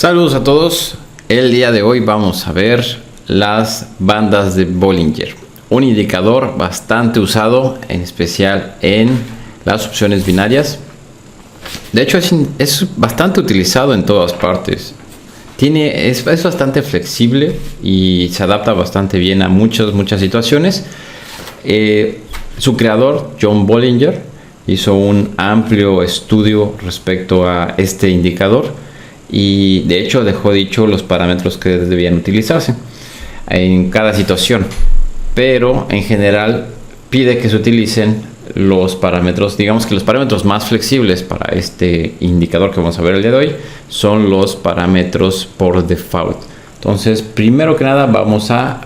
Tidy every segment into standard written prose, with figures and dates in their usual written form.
Saludos a todos. El día de hoy vamos a ver las bandas de Bollinger, un indicador bastante usado, en especial en las opciones binarias. De hecho es bastante utilizado en todas partes. Es bastante flexible y se adapta bastante bien a muchas situaciones. Su creador, John Bollinger, hizo un amplio estudio respecto a este indicador y de hecho dejó dicho los parámetros que debían utilizarse en cada situación, pero en general pide que se utilicen los parámetros, digamos que los parámetros más flexibles para este indicador que vamos a ver el día de hoy son los parámetros por default. Entonces, primero que nada vamos a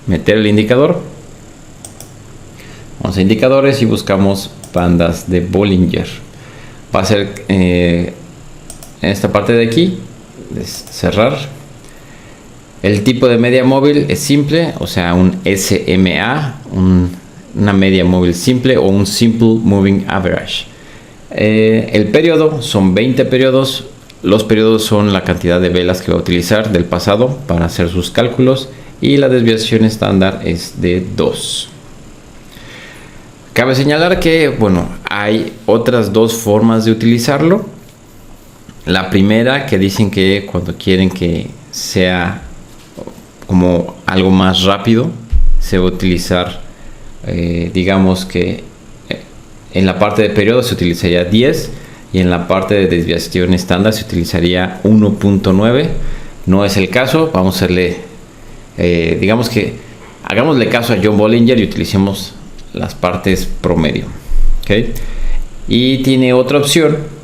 meter el indicador, vamos a indicadores y buscamos bandas de Bollinger. Va a ser en esta parte de aquí, cerrar. El tipo de media móvil es simple, o sea, un SMA, una media móvil simple o un Simple Moving Average. El periodo son 20 periodos. Los periodos son la cantidad de velas que va a utilizar del pasado para hacer sus cálculos y la desviación estándar es de 2. Cabe señalar que, bueno, hay otras dos formas de utilizarlo. La primera, que dicen que cuando quieren que sea como algo más rápido, se va a utilizar, digamos que en la parte de periodo se utilizaría 10 y en la parte de desviación estándar se utilizaría 1.9. No es el caso, vamos a hacerle, digamos que hagámosle caso a John Bollinger y utilicemos las partes promedio, ¿okay? Y tiene otra opción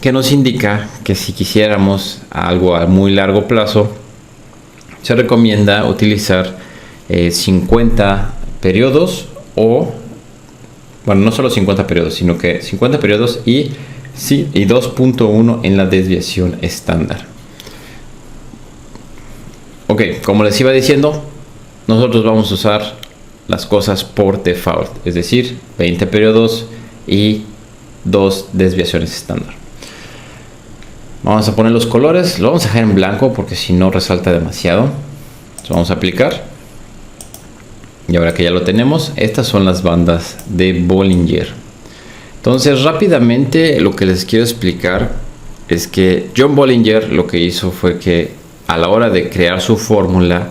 que nos indica que si quisiéramos algo a muy largo plazo, se recomienda utilizar 50 periodos o, bueno, no solo 50 periodos, sino que 50 periodos y 2.1 en la desviación estándar. Ok, como les iba diciendo, nosotros vamos a usar las cosas por default, es decir, 20 periodos y 2 desviaciones estándar. Vamos a poner los colores, lo vamos a dejar en blanco porque si no resalta demasiado. Entonces vamos a aplicar. Y ahora que ya lo tenemos, estas son las bandas de Bollinger. Entonces rápidamente lo que les quiero explicar es que John Bollinger lo que hizo fue que a la hora de crear su fórmula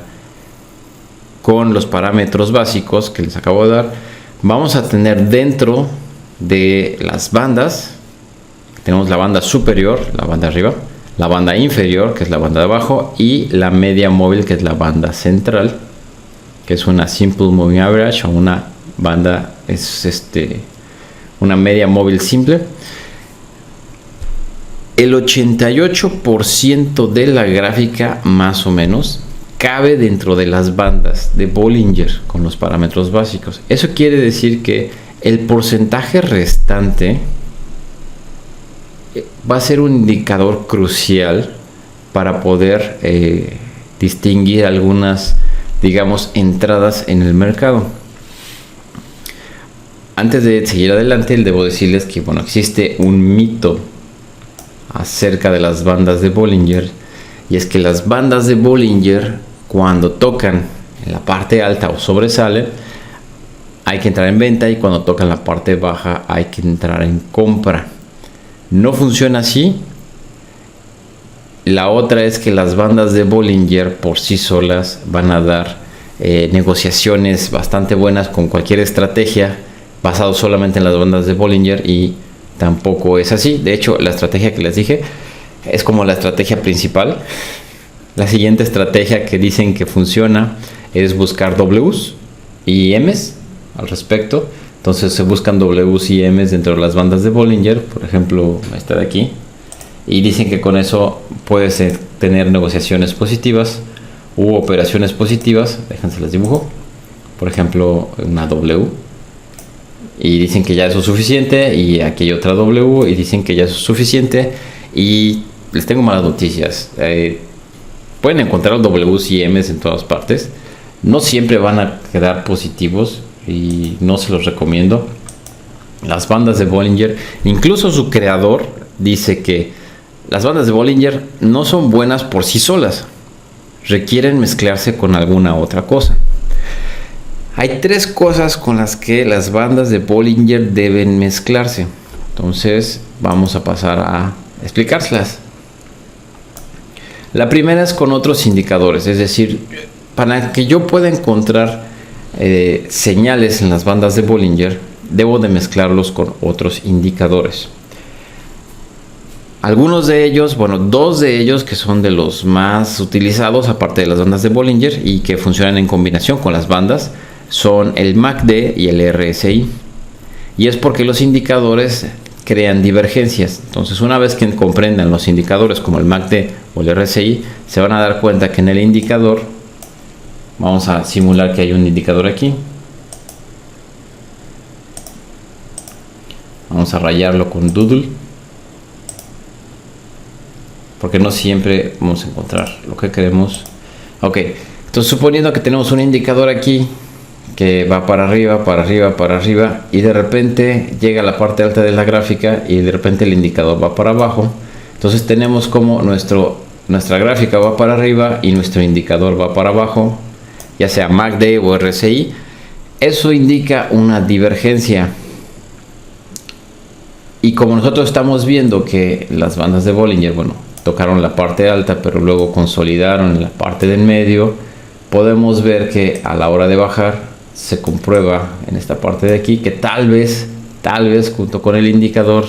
con los parámetros básicos que les acabo de dar, vamos a tener dentro de las bandas, tenemos la banda superior, la banda arriba, la banda inferior, que es la banda de abajo, y la media móvil, que es la banda central, que es una Simple Moving Average o una banda, una media móvil simple. El 88% de la gráfica, más o menos, cabe dentro de las bandas de Bollinger con los parámetros básicos. Eso quiere decir que el porcentaje restante va a ser un indicador crucial para poder distinguir algunas, digamos, entradas en el mercado. Antes de seguir adelante, debo decirles que, bueno, existe un mito acerca de las bandas de Bollinger, y es que las bandas de Bollinger, cuando tocan en la parte alta o sobresalen, hay que entrar en venta, y cuando tocan la parte baja hay que entrar en compra. No funciona así. La otra es que las bandas de Bollinger por sí solas van a dar negociaciones bastante buenas con cualquier estrategia basado solamente en las bandas de Bollinger, y tampoco es así. De hecho, la estrategia que les dije es como la estrategia principal. La siguiente estrategia que dicen que funciona es buscar Ws y Ms al respecto. Entonces se buscan Ws y Ms dentro de las bandas de Bollinger, por ejemplo, esta de aquí, y dicen que con eso puedes tener negociaciones positivas u operaciones positivas. Déjense las dibujo. Por ejemplo, una W, y dicen que ya eso es suficiente, y aquí hay otra W y dicen que ya eso es suficiente. Y les tengo malas noticias. Pueden encontrar Ws y Ms en todas partes. No siempre van a quedar positivos y no se los recomiendo. Las bandas de Bollinger, incluso su creador dice que las bandas de Bollinger no son buenas por sí solas, requieren mezclarse con alguna otra cosa. Hay 3 cosas con las que las bandas de Bollinger deben mezclarse. Entonces vamos a pasar a explicárselas. La primera es con otros indicadores, es decir, para que yo pueda encontrar señales en las bandas de Bollinger, debo de mezclarlos con otros indicadores. Algunos de ellos, bueno, 2 de ellos que son de los más utilizados aparte de las bandas de Bollinger y que funcionan en combinación con las bandas, son el MACD y el RSI. Y es porque los indicadores crean divergencias. Entonces, una vez que comprendan los indicadores como el MACD o el RSI, se van a dar cuenta que en el indicador, vamos a simular que hay un indicador aquí. Vamos a rayarlo con Doodle, porque no siempre vamos a encontrar lo que queremos. Ok, entonces suponiendo que tenemos un indicador aquí que va para arriba, para arriba, para arriba, y de repente llega a la parte alta de la gráfica y de repente el indicador va para abajo. Entonces tenemos como nuestra gráfica va para arriba y nuestro indicador va para abajo, ya sea MACD o RSI. Eso indica una divergencia. Y como nosotros estamos viendo que las bandas de Bollinger, bueno, tocaron la parte alta, pero luego consolidaron en la parte del medio, podemos ver que a la hora de bajar se comprueba en esta parte de aquí que tal vez junto con el indicador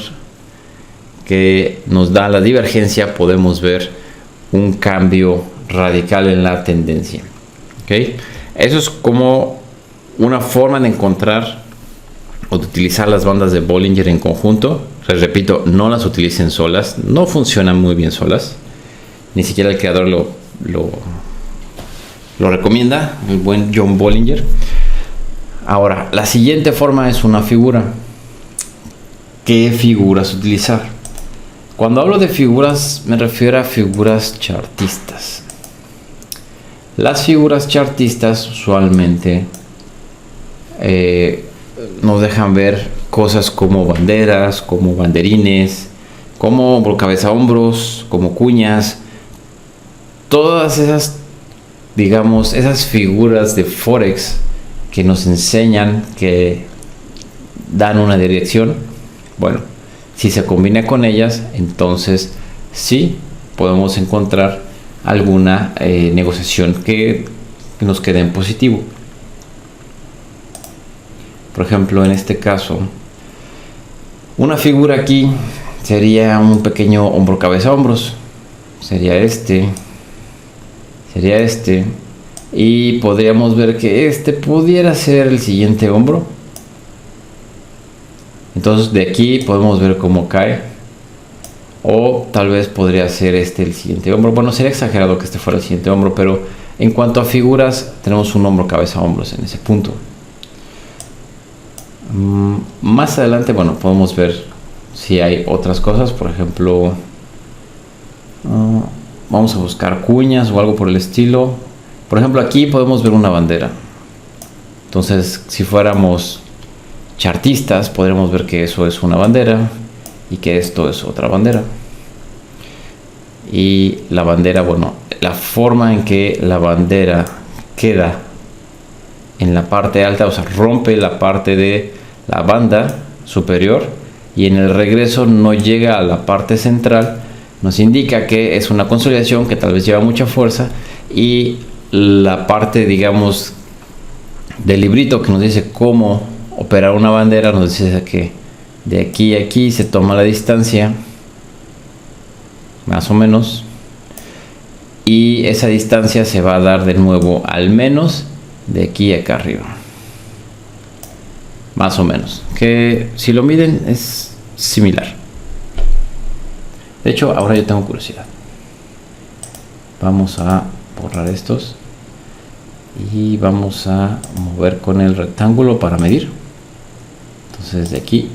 que nos da la divergencia podemos ver un cambio radical en la tendencia. ¿Okay? Eso es como una forma de encontrar o de utilizar las bandas de Bollinger en conjunto. Les repito, no las utilicen solas, no funcionan muy bien solas, ni siquiera el creador lo recomienda, el buen John Bollinger. Ahora, la siguiente forma es una figura. ¿Qué figuras utilizar? Cuando hablo de figuras me refiero a figuras chartistas. Las figuras chartistas usualmente nos dejan ver cosas como banderas, como banderines, como cabeza-hombros, como cuñas. Todas esas, digamos, esas figuras de Forex que nos enseñan, que dan una dirección. Bueno, si se combina con ellas, entonces sí podemos encontrar alguna negociación que nos quede en positivo. Por ejemplo, en este caso, una figura aquí sería un pequeño hombro cabeza hombros. Sería este. Y podríamos ver que este pudiera ser el siguiente hombro. Entonces de aquí podemos ver cómo cae. O tal vez podría ser este el siguiente hombro. Bueno, sería exagerado que este fuera el siguiente hombro, pero en cuanto a figuras, tenemos un hombro cabeza hombros en ese punto. Más adelante, bueno, podemos ver si hay otras cosas. Por ejemplo, vamos a buscar cuñas o algo por el estilo. Por ejemplo, aquí podemos ver una bandera. Entonces, si fuéramos chartistas, podremos ver que eso es una bandera y que esto es otra bandera. Y la bandera, bueno, la forma en que la bandera queda en la parte alta, o sea, rompe la parte de la banda superior y en el regreso no llega a la parte central, nos indica que es una consolidación que tal vez lleva mucha fuerza, y la parte, digamos, del librito que nos dice cómo operar una bandera nos dice que de aquí a aquí se toma la distancia, más o menos, y esa distancia se va a dar de nuevo al menos de aquí a acá arriba, más o menos, que si lo miden es similar. De hecho, ahora yo tengo curiosidad. Vamos a borrar estos y vamos a mover con el rectángulo para medir. Entonces de aquí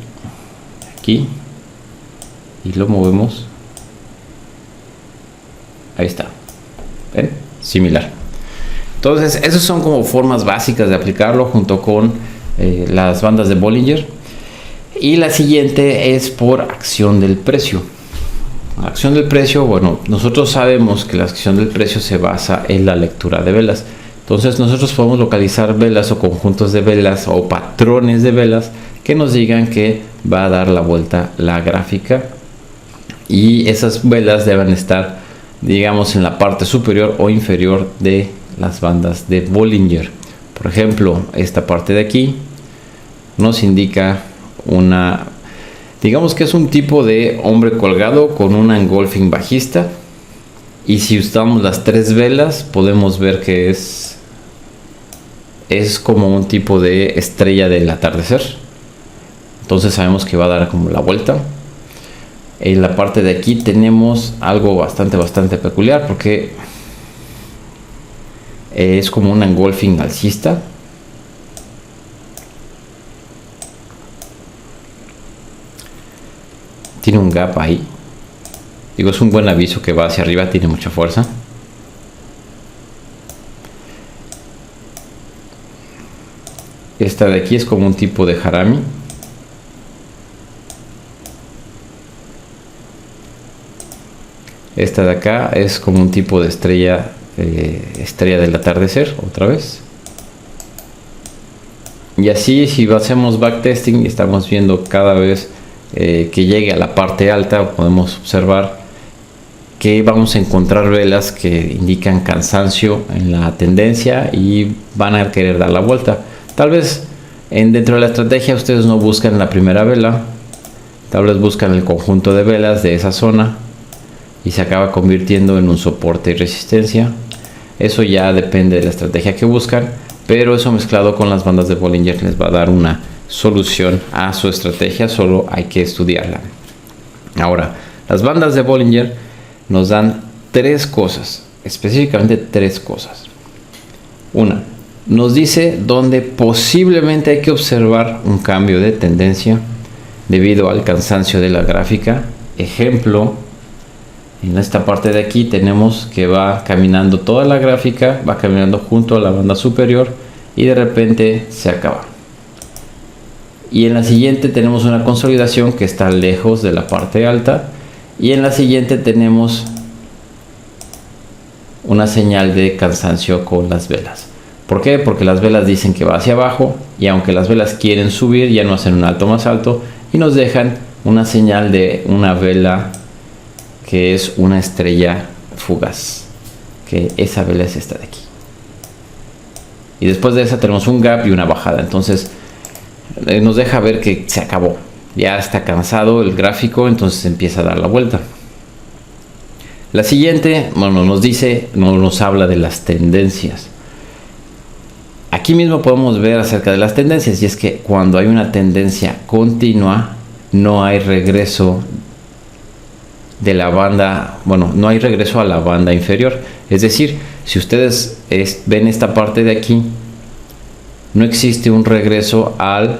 a aquí y lo movemos. Ahí está. ¿Ven? Similar. Entonces esas son como formas básicas de aplicarlo junto con las bandas de Bollinger. Y la siguiente es por acción del precio. La acción del precio, bueno, nosotros sabemos que la acción del precio se basa en la lectura de velas. Entonces nosotros podemos localizar velas o conjuntos de velas o patrones de velas que nos digan que va a dar la vuelta la gráfica, y esas velas deben estar, digamos, en la parte superior o inferior de las bandas de Bollinger. Por ejemplo, esta parte de aquí nos indica una, digamos que es un tipo de hombre colgado con una engulfing bajista, y si usamos las tres velas podemos ver que es como un tipo de estrella del atardecer. Entonces sabemos que va a dar como la vuelta. En la parte de aquí tenemos algo bastante peculiar, porque es como un engulfing alcista. Tiene un gap ahí. Digo, es un buen aviso que va hacia arriba, tiene mucha fuerza. Esta de aquí es como un tipo de harami. Esta de acá es como un tipo de estrella del atardecer, otra vez. Y así, si hacemos backtesting y estamos viendo cada vez que llegue a la parte alta, podemos observar que vamos a encontrar velas que indican cansancio en la tendencia y van a querer dar la vuelta. Tal vez dentro de la estrategia ustedes no buscan la primera vela, tal vez buscan el conjunto de velas de esa zona y se acaba convirtiendo en un soporte y resistencia. Eso ya depende de la estrategia que buscan, pero eso mezclado con las bandas de Bollinger les va a dar una solución a su estrategia, solo hay que estudiarla. Ahora, las bandas de Bollinger nos dan tres cosas, específicamente tres cosas. Una, nos dice dónde posiblemente hay que observar un cambio de tendencia debido al cansancio de la gráfica. Ejemplo, en esta parte de aquí tenemos que va caminando toda la gráfica, va caminando junto a la banda superior y de repente se acaba. Y en la siguiente tenemos una consolidación que está lejos de la parte alta, y en la siguiente tenemos una señal de cansancio con las velas. ¿Por qué? Porque las velas dicen que va hacia abajo, y aunque las velas quieren subir, ya no hacen un alto más alto y nos dejan una señal de una vela que es una estrella fugaz, que esa vela es esta de aquí. Y después de esa tenemos un gap y una bajada. Entonces nos deja ver que se acabó, ya está cansado el gráfico, entonces empieza a dar la vuelta. La siguiente, bueno, nos habla de las tendencias. Aquí mismo podemos ver acerca de las tendencias, y es que cuando hay una tendencia continua no hay regreso de la banda, bueno, no hay regreso a la banda inferior. Es decir, si ustedes ven esta parte de aquí, no existe un regreso al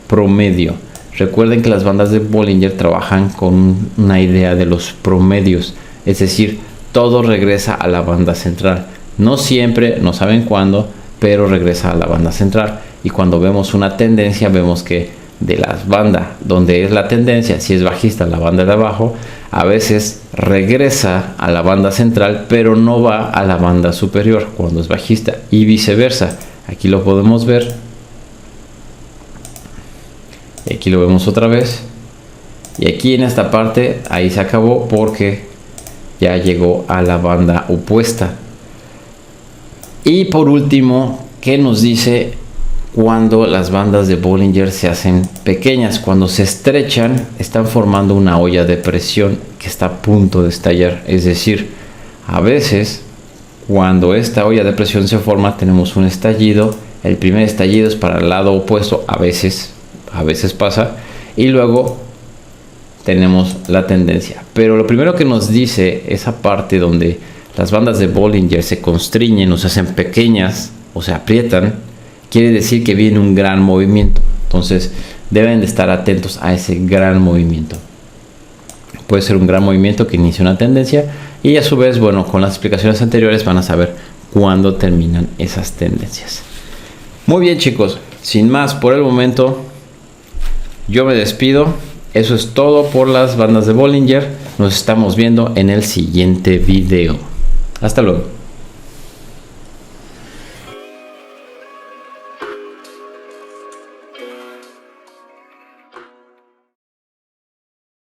promedio. Recuerden que las bandas de Bollinger trabajan con una idea de los promedios, es decir, todo regresa a la banda central. No siempre, no saben cuándo, pero regresa a la banda central. Y cuando vemos una tendencia, vemos que de las bandas donde es la tendencia, si es bajista, la banda de abajo, a veces regresa a la banda central, pero no va a la banda superior cuando es bajista, y viceversa. Aquí lo podemos ver, y aquí lo vemos otra vez, y aquí en esta parte ahí se acabó porque ya llegó a la banda opuesta. Y por último, ¿qué nos dice cuando las bandas de Bollinger se hacen pequeñas? Cuando se estrechan, están formando una olla de presión que está a punto de estallar. Es decir, a veces cuando esta olla de presión se forma, tenemos un estallido. El primer estallido es para el lado opuesto, a veces pasa, y luego tenemos la tendencia. Pero lo primero que nos dice esa parte donde las bandas de Bollinger se constriñen o se hacen pequeñas o se aprietan, quiere decir que viene un gran movimiento. Entonces deben de estar atentos a ese gran movimiento. Puede ser un gran movimiento que inicia una tendencia, y a su vez, bueno, con las explicaciones anteriores van a saber cuándo terminan esas tendencias. Muy bien, chicos, sin más por el momento, yo me despido eso es todo por las bandas de Bollinger. Nos estamos viendo en el siguiente video. Hasta luego.